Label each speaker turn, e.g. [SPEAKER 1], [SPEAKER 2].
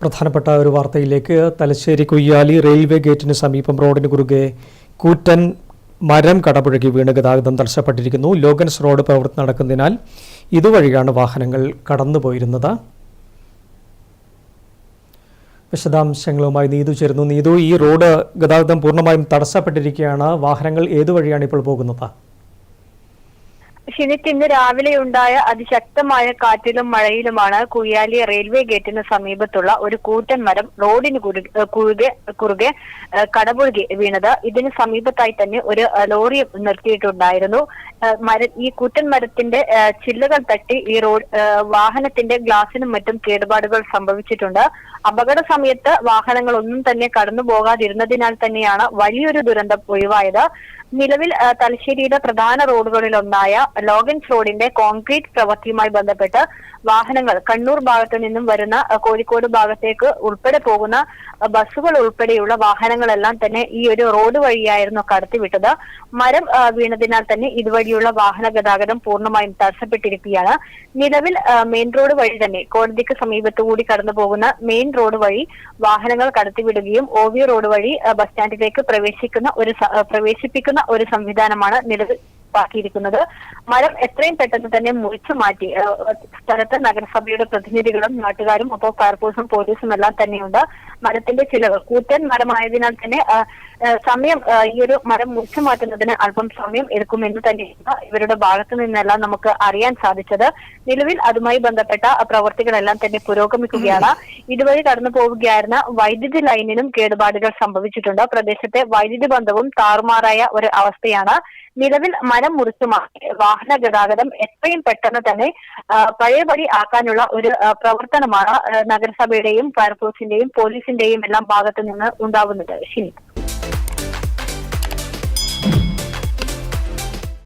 [SPEAKER 1] പ്രധാനപ്പെട്ട ഒരു വാർത്തയിലേക്ക്. തലശ്ശേരി കുയ്യാലി റെയിൽവേ ഗേറ്റിന് സമീപം റോഡിന് കുറുകെ കൂറ്റൻ മരം കടപുഴകി വീണ് ഗതാഗതം തടസ്സപ്പെട്ടിരിക്കുന്നു. ലോഗൻസ് റോഡ് പ്രവൃത്തി നടക്കുന്നതിനാൽ ഇതുവഴിയാണ് വാഹനങ്ങൾ കടന്നുപോയിരുന്നത്. വിശദാംശങ്ങളുമായി നീതു ചേരുന്നു. നീതു, ഈ റോഡ് ഗതാഗതം പൂർണ്ണമായും തടസ്സപ്പെട്ടിരിക്കുകയാണ്. വാഹനങ്ങൾ ഏതുവഴിയാണ് ഇപ്പോൾ പോകുന്നത്?
[SPEAKER 2] ഷിനിത്ത്, ഇന്ന് രാവിലെ ഉണ്ടായ അതിശക്തമായ കാറ്റിലും മഴയിലുമാണ് കുയ്യാലി റെയിൽവേ ഗേറ്റിന് സമീപത്തുള്ള ഒരു കൂറ്റൻ മരം റോഡിന് കുറുകെ കടപുഴകി വീണത്. ഇതിന് സമീപത്തായി തന്നെ ഒരു ലോറി നിർത്തിയിട്ടുണ്ടായിരുന്നു. ഈ കൂറ്റൻ മരത്തിന്റെ ചില്ലുകൾ തട്ടി ഈ വാഹനത്തിന്റെ ഗ്ലാസിനും മറ്റും കേടുപാടുകൾ സംഭവിച്ചിട്ടുണ്ട്. അപകട സമയത്ത് വാഹനങ്ങളൊന്നും തന്നെ കടന്നു പോകാതിരുന്നതിനാൽ തന്നെയാണ് വലിയൊരു ദുരന്തം ഒഴിവായത്. നിലവിൽ തലശ്ശേരിയുടെ പ്രധാന റോഡുകളിലൊന്നായ ലോഗൻസ് റോഡിന്റെ കോൺക്രീറ്റ് പ്രവൃത്തിയുമായി ബന്ധപ്പെട്ട് വാഹനങ്ങൾ കണ്ണൂർ ഭാഗത്തു നിന്നും വരുന്ന കോഴിക്കോട് ഭാഗത്തേക്ക് ഉൾപ്പെടെ പോകുന്ന ബസ്സുകൾ ഉൾപ്പെടെയുള്ള വാഹനങ്ങളെല്ലാം തന്നെ ഈ ഒരു റോഡ് വഴിയായിരുന്നു കടത്തിവിട്ടത്. മരം വീണതിനാൽ തന്നെ ഇതുവഴിയുള്ള വാഹന ഗതാഗതം പൂർണ്ണമായും തടസ്സപ്പെട്ടിരിക്കുകയാണ്. നിലവിൽ മെയിൻ റോഡ് വഴി തന്നെ കോടതിക്ക് സമീപത്തുകൂടി കടന്നു പോകുന്ന മെയിൻ റോഡ് വഴി വാഹനങ്ങൾ കടത്തിവിടുകയും OV റോഡ് വഴി ബസ് സ്റ്റാൻഡിലേക്ക് പ്രവേശിപ്പിക്കുന്ന ഒരു സംവിധാനമാണ് നിലവിൽ ാക്കിയിരിക്കുന്നത്. മരം എത്രയും പെട്ടെന്ന് തന്നെ മുറിച്ചു മാറ്റി സ്ഥലത്ത് നഗരസഭയുടെ പ്രതിനിധികളും നാട്ടുകാരും ഒപ്പം ഫയർഫോഴ്സും പോലീസും എല്ലാം തന്നെയുണ്ട്. മരത്തിന്റെ ചിലവ് കൂറ്റൻ മരമായതിനാൽ തന്നെ സമയം ഈ ഒരു മരം മുറിച്ചു മാറ്റുന്നതിന് അല്പം സമയം എടുക്കുമെന്ന് തന്നെയാണ് ഇവരുടെ ഭാഗത്തു നിന്നെല്ലാം നമുക്ക് അറിയാൻ സാധിച്ചത്. നിലവിൽ അതുമായി ബന്ധപ്പെട്ട പ്രവർത്തികളെല്ലാം തന്നെ പുരോഗമിക്കുകയാണ്. ഇതുവഴി കടന്നു പോവുകയായിരുന്ന വൈദ്യുതി ലൈനിനും കേടുപാടുകൾ സംഭവിച്ചിട്ടുണ്ട്. പ്രദേശത്തെ വൈദ്യുതി ബന്ധവും താറുമാറായ ഒരു അവസ്ഥയാണ്. നിലവിൽ മരം മുറിച്ചു മാറ്റി വാഹന ഗതാഗതം എത്രയും പെട്ടെന്ന് തന്നെ പഴയപടി ആക്കാനുള്ള ഒരു പ്രവർത്തനമാണ് നഗരസഭയുടെയും ഫയർഫോഴ്സിന്റെയും പോലീസിന്റെയും എല്ലാം ഭാഗത്തു നിന്ന് ഉണ്ടാവുന്നത്. ഷിനി.